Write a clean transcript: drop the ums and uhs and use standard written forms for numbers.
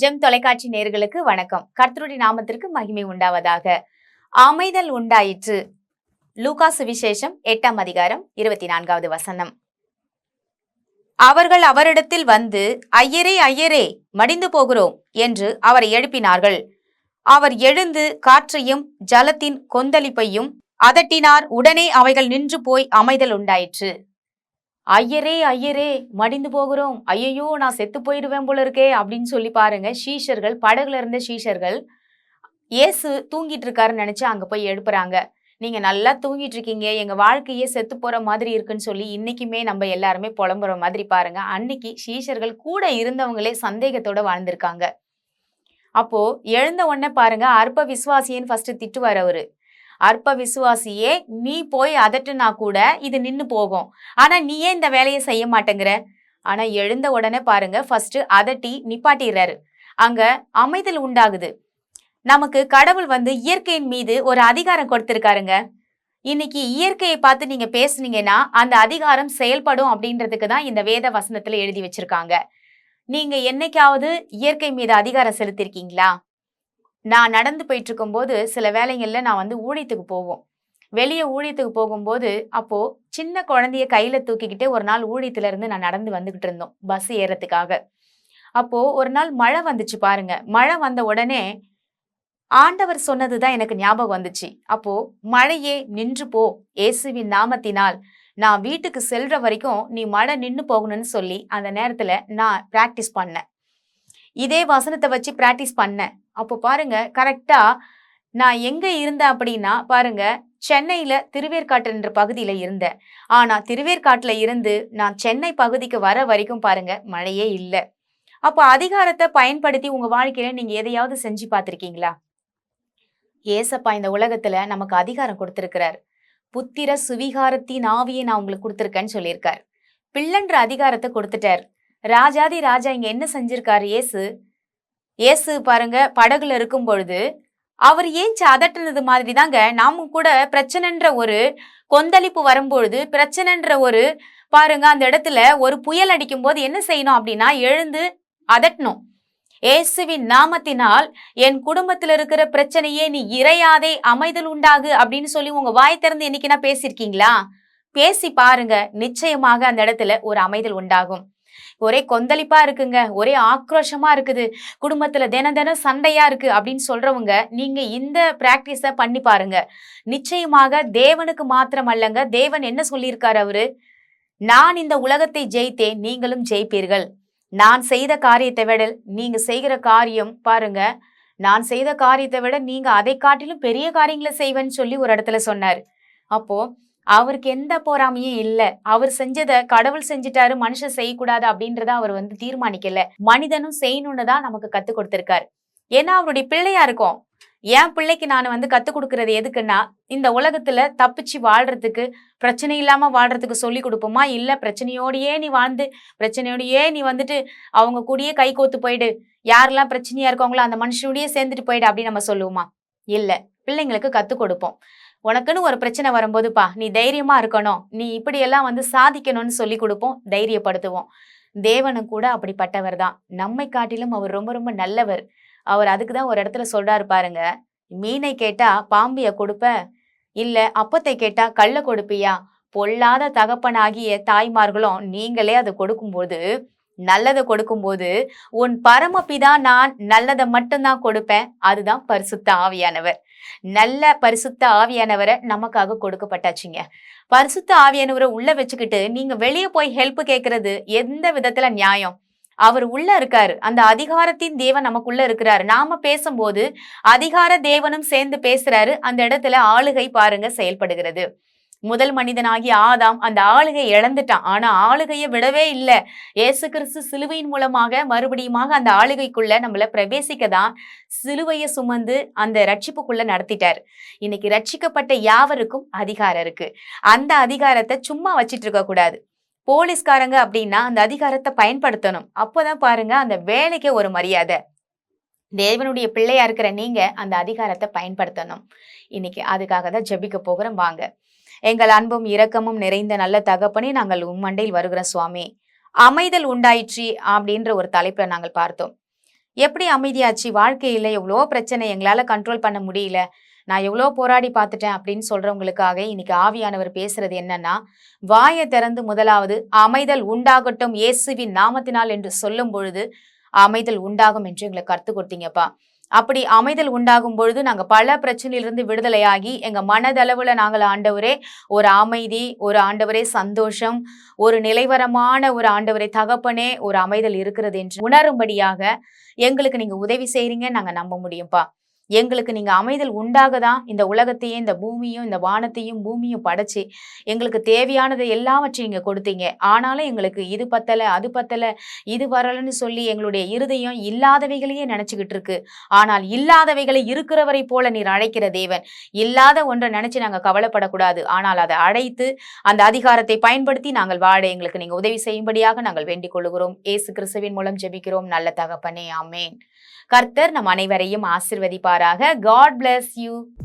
GeM தொலைக்காட்சி நேயர்களுக்கு வணக்கம். கர்த்தருடைய நாமத்திற்கு மகிமை உண்டாவதாக. அமைதல் உண்டாயிற்று. லூக்கா சுவிசேஷம் 8ஆம் அதிகாரம் 24வது வசனம். அவர்கள் அவரிடத்தில் வந்து, ஐயரே ஐயரே, மடிந்து போகிறோம் என்று அவரை எழுப்பினார்கள். அவர் எழுந்து காற்றையும் ஜலத்தின் கொந்தளிப்பையும் அதட்டினார். உடனே அவைகள் நின்று போய் அமைதல் உண்டாயிற்று. ஐயரே ஐயரே, மடிந்து போகிறோம், ஐயையோ நான் செத்து போயிடுவேன் போல இருக்கே அப்படின்னு சொல்லி பாருங்க. சீஷர்கள், படகுல இருந்த சீஷர்கள் இயேசு தூங்கிட்டு இருக்காருன்னு நினைச்சு அங்க போய் எழுப்புறாங்க. நீங்க நல்லா தூங்கிட்டு இருக்கீங்க, எங்க வாழ்க்கையே செத்து போற மாதிரி இருக்குன்னு சொல்லி இன்னைக்குமே நம்ம எல்லாருமே புலம்புற மாதிரி பாருங்க. அன்னைக்கு சீஷர்கள் கூட இருந்தவங்களே சந்தேகத்தோட வாழ்ந்திருக்காங்க. அப்போ எழுந்த உடனே பாருங்க, அற்ப விசுவாசியன்னு ஃபர்ஸ்ட் திட்டுவார் அவரு. அற்ப விசுவாசியே, நீ போய் அதட்டுனா கூட இது நின்னு போகும், ஆனா நீ ஏன் இந்த வேலையை செய்ய மாட்டேங்கிற? ஆனா எழுந்த உடனே பாருங்க, ஃபர்ஸ்ட் அதட்டி நிப்பாட்டிடுறாரு. அங்க அமைதல் உண்டாகுது. நமக்கு கடவுள் இயற்கையின் மீது ஒரு அதிகாரம் கொடுத்திருக்காருங்க. இன்னைக்கு இயற்கையை பார்த்து நீங்க பேசுனீங்கன்னா அந்த அதிகாரம் செயல்படும் அப்படின்றதுக்கு தான் இந்த வேத வசனத்துல எழுதி வச்சிருக்காங்க. நீங்க என்னைக்காவது இயற்கை மீது அதிகாரம் செலுத்திருக்கீங்களா? நான் நடந்து போயிட்டு இருக்கும்போது சில வேலைகள்ல நான் ஊழியத்துக்கு போவோம். வெளியே ஊழியத்துக்கு போகும்போது அப்போ சின்ன குழந்தைய கையில தூக்கிக்கிட்டே ஒரு நாள் ஊழியத்துல இருந்து நான் நடந்து வந்துகிட்டு இருந்தோம் பஸ் ஏறதுக்காக. அப்போ ஒரு நாள் மழை வந்துச்சு பாருங்க. மழை வந்த உடனே ஆண்டவர் சொன்னதுதான் எனக்கு ஞாபகம் வந்துச்சு. அப்போ மழையே நின்று போ, இயேசுவின் நாமத்தினால் நான் வீட்டுக்கு செல்ற வரைக்கும் நீ மழை நின்னு போகணும்னு சொல்லி அந்த நேரத்துல நான் பிராக்டிஸ் பண்ணேன். இதே வசனத்தை வச்சு பிராக்டிஸ் பண்ணேன். அப்போ பாருங்க, கரெக்டா நான் எங்க இருந்தேன் அப்படின்னா பாருங்க, சென்னையில திருவேற்காட்டுன்ற பகுதியில இருந்தேன். ஆனா திருவேற்காட்டுல இருந்து நான் சென்னை பகுதிக்கு வர வரைக்கும் பாருங்க மழையே இல்லை. அப்போ அதிகாரத்தை பயன்படுத்தி உங்க வாழ்க்கையில நீங்க எதையாவது செஞ்சு பார்த்திருக்கீங்களா? ஏசப்பா இந்த உலகத்துல நமக்கு அதிகாரம் கொடுத்திருக்கிறார். புத்திர சுவிகாரத்தின் ஆவியை நான் உங்களுக்கு கொடுத்திருக்கேன்னு சொல்லியிருக்கார். பிள்ளைன்ற அதிகாரத்தை கொடுத்துட்டார். ராஜாதி ராஜா இங்க என்ன செஞ்சிருக்காரு இயேசு பாருங்க, படகுல இருக்கும் பொழுது அவர் ஏன் அதட்டுனது மாதிரி தாங்க நாமும் கூட பிரச்சனைன்ற ஒரு கொந்தளிப்பு வரும்பொழுது, பிரச்சனைன்ற ஒரு பாருங்க அந்த இடத்துல ஒரு புயல் அடிக்கும் போது என்ன செய்யணும் அப்படின்னா எழுந்து அதட்டணும். இயேசுவின் நாமத்தினால் என் குடும்பத்துல இருக்கிற பிரச்சனையே நீ இறையாதே, அமைதல் உண்டாகு அப்படின்னு சொல்லி உங்க வாய் திறந்து என்னைக்குன்னா பேசியிருக்கீங்களா? பேசி பாருங்க, நிச்சயமாக அந்த இடத்துல ஒரு அமைதல் உண்டாகும். ஒரே கொந்தளிப்பா இருக்குங்க, ஒரே ஆக்ரோஷமா இருக்குது, குடும்பத்துல தினம் தினம் சண்டையா இருக்கு அப்படின்னு சொல்றவங்க நீங்க இந்த பிராக்டிஸ பண்ணி பாருங்க. நிச்சயமாக தேவனுக்கு மாத்திரம் அல்லங்க, தேவன் என்ன சொல்லியிருக்காரு அவரு? நான் இந்த உலகத்தை ஜெயித்தேன், நீங்களும் ஜெயிப்பீர்கள். நான் செய்த காரியத்தை விட நீங்க செய்கிற காரியம் பாருங்க, நான் செய்த காரியத்தை விட நீங்க அதை காட்டிலும் பெரிய காரியங்களை செய்வேன்னு சொல்லி ஒரு இடத்துல சொன்னார். அப்போ அவருக்கு எந்த போராமையும் இல்ல. அவர் செஞ்சதை கடவுள் செஞ்சுட்டாரு, மனுஷன் செய்யக்கூடாது அப்படின்றத அவர் தீர்மானிக்கல. மனிதனும் செய்யணும்னு தான் நமக்கு கத்து கொடுத்திருக்காரு. ஏன்னா அவருடைய பிள்ளையா இருக்கும். என் பிள்ளைக்கு நான் கத்து கொடுக்கறது எதுக்குன்னா, இந்த உலகத்துல தப்பிச்சு வாழ்றதுக்கு, பிரச்சனை இல்லாம வாழ்றதுக்கு சொல்லி கொடுப்போமா? இல்ல பிரச்சனையோடையே நீ வாழ்ந்து, பிரச்சனையோடையே நீ அவங்க கூடயே கை கோத்து போயிடு, யாரெல்லாம் பிரச்சனையா இருக்காங்களோ அந்த மனுஷனோடயே சேர்ந்துட்டு போயிடு அப்படின்னு நம்ம சொல்லுவோமா? இல்ல. பிள்ளைங்களுக்கு கத்து கொடுப்போம். உனக்குன்னு ஒரு பிரச்சனை வரும்போதுப்பா நீ தைரியமா இருக்கணும், நீ இப்படியெல்லாம் சாதிக்கணும்னு சொல்லி கொடுப்போம், தைரியப்படுத்துவோம். தேவனும் கூட அப்படிப்பட்டவர் தான். நம்மை காட்டிலும் அவர் ரொம்ப ரொம்ப நல்லவர். அவர் அதுக்குதான் ஒரு இடத்துல சொல்றாரு பாருங்க, மீனை கேட்டா பாம்பிய கொடுப்ப, இல்ல அப்பத்தை கேட்டா கல்ல கொடுப்பியா? பொல்லாத தகப்பனாகிய தாய்மார்களும் நீங்களே அதை கொடுக்கும்போது, நல்லதை கொடுக்கும்போது உன் பரமபிதா நான் நல்லதை மட்டும்தான் கொடுப்பேன். அதுதான் பரிசுத்த ஆவியானவர். நல்ல பரிசுத்த ஆவியானவரை நமக்காக கொடுக்கப்பட்டாச்சுங்க. பரிசுத்த ஆவியானவரை உள்ள வச்சுக்கிட்டு நீங்க வெளியே போய் ஹெல்ப் கேட்கறது எந்த விதத்துல நியாயம்? அவர் உள்ள இருக்காரு. அந்த அதிகாரத்தின் தேவன் நமக்குள்ள இருக்கிறாரு. நாம பேசும்போது அதிகார தேவனும் சேர்ந்து பேசுறாரு. அந்த இடத்துல ஆளுகை பாருங்க செயல்படுகிறது. முதல் மனிதனாகி ஆதாம் அந்த ஆளுகை இழந்துட்டான். ஆனா ஆளுகையை விடவே இல்லை. இயேசு கிறிஸ்து சிலுவையின் மூலமாக மறுபடியுமாக அந்த ஆளுகைக்குள்ள நம்மள பிரவேசிக்கதான் சிலுவையை சுமந்து அந்த ரட்சிப்புக்குள்ள நடத்திட்டார். இன்னைக்கு ரட்சிக்கப்பட்ட யாவருக்கும் அதிகாரம் இருக்கு. அந்த அதிகாரத்தை சும்மா வச்சிட்டு இருக்க கூடாது. போலீஸ்காரங்க அப்படின்னா அந்த அதிகாரத்தை பயன்படுத்தணும். அப்போதான் பாருங்க அந்த வேலைக்கு ஒரு மரியாதை. தேவனுடைய பிள்ளையா இருக்கிற நீங்க அந்த அதிகாரத்தை பயன்படுத்தணும். இன்னைக்கு அதுக்காக தான் ஜெபிக்க போகிறோம். வாங்க. எங்கள் அன்பும் இரக்கமும் நிறைந்த நல்ல தகப்பனே, நாங்கள் உம்மண்டையில் வருகிறோம் சுவாமி. அமைதல் உண்டாயிற்று அப்படின்ற ஒரு தலைப்புல நாங்கள் பார்த்தோம். எப்படி அமைதியாச்சு? வாழ்க்கையில எவ்வளோ பிரச்சனை, எங்களால கண்ட்ரோல் பண்ண முடியல. நான் எவ்வளோ போராடி பார்த்துட்டேன் அப்படின்னு சொல்றவங்களுக்காக இன்னைக்கு ஆவியானவர் பேசுறது என்னன்னா, வாயை திறந்து முதலாவது அமைதல் உண்டாகட்டும் இயேசுவின் நாமத்தினால் என்று சொல்லும் பொழுது அமைதல் உண்டாகும் என்று எங்களுக்கு கற்றுக் கொடுத்தீங்கப்பா. அப்படி அமைதல் உண்டாகும் பொழுது நாங்க பல பிரச்சனையிலிருந்து விடுதலையாகி எங்க மனதளவுல நாங்கள் ஆண்டவரே ஒரு அமைதி, ஒரு ஆண்டவரே சந்தோஷம், ஒரு நிலைவரமான ஒரு ஆண்டவரே தகப்பனே ஒரு அமைதல் இருக்கிறது என்று உணரும்படியாக எங்களுக்கு நீங்க உதவி செய்றீங்க நாங்க நம்ப முடியும்ப்பா. எங்களுக்கு நீங்க அமைதல் உண்டாகதான் இந்த உலகத்தையும் இந்த பூமியும் இந்த வானத்தையும் பூமியும் படைச்சு எங்களுக்கு தேவையானதை எல்லாவற்றையும் நீங்க கொடுத்தீங்க. ஆனாலும் எங்களுக்கு இது பத்தல அது பத்தல இது வரலன்னு சொல்லி எங்களுடைய இருதயம் இல்லாதவைகளையே நினைச்சுக்கிட்டு இருக்கு. ஆனால் இல்லாதவைகளை இருக்கிறவரை போல நீர் அழைக்கிற தேவன். இல்லாத ஒன்றை நினைச்சு நாங்க கவலைப்படக்கூடாது. ஆனால் அதை அழைத்து அந்த அதிகாரத்தை பயன்படுத்தி நாங்கள் வாழ எங்களுக்கு நீங்க உதவி செய்யும்படியாக நாங்கள் வேண்டிக் கொள்கிறோம். இயேசு கிறிஸ்துவின் மூலம் ஜெபிக்கிறோம் நல்ல தகப்பனே, ஆமென். கர்த்தர் நம் அனைவரையும் ஆசீர்வதிப்பாராக. God bless you.